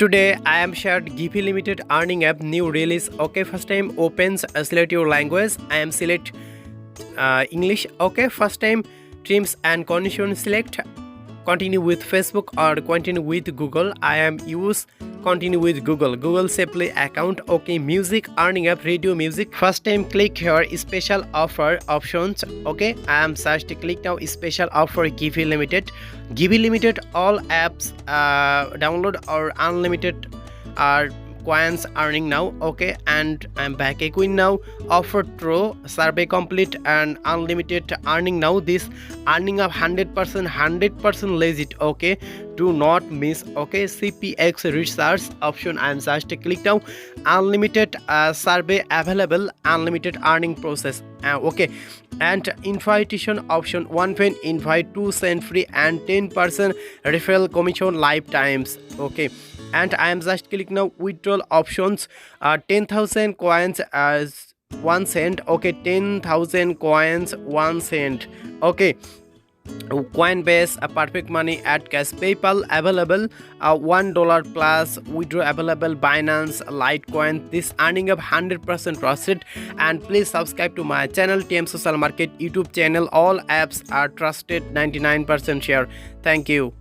Today I am shared Givvy Limited earning app new release. Okay, first time opens select your language. I am select English. Okay, first time terms and conditions select. Continue with Facebook or continue with Google. I am use continue with Google simply account. Okay, music earning app radio music. First time click here special offer options. Okay, I am searched click now special offer Givvy Limited all apps download or unlimited are coins earning now. Okay, and I'm back again now. Offer through survey complete and unlimited earning now. This earning of 100% legit. Okay, do not miss. Okay, CPX research option I'm just click now. Unlimited survey available, unlimited earning process. Okay, and invitation option 1 fan invite 2 cent free and 10% referral commission lifetimes. Okay, and I am just click now withdrawal options 10,000 coins as 1 cent. Okay, 10,000 coins 1 cent. Okay, Coinbase perfect money at cash PayPal available $1 plus withdraw available Binance Litecoin. This earning of 100% trusted. And please subscribe to my channel TM Social Market YouTube channel. All apps are trusted 99% share. Thank you.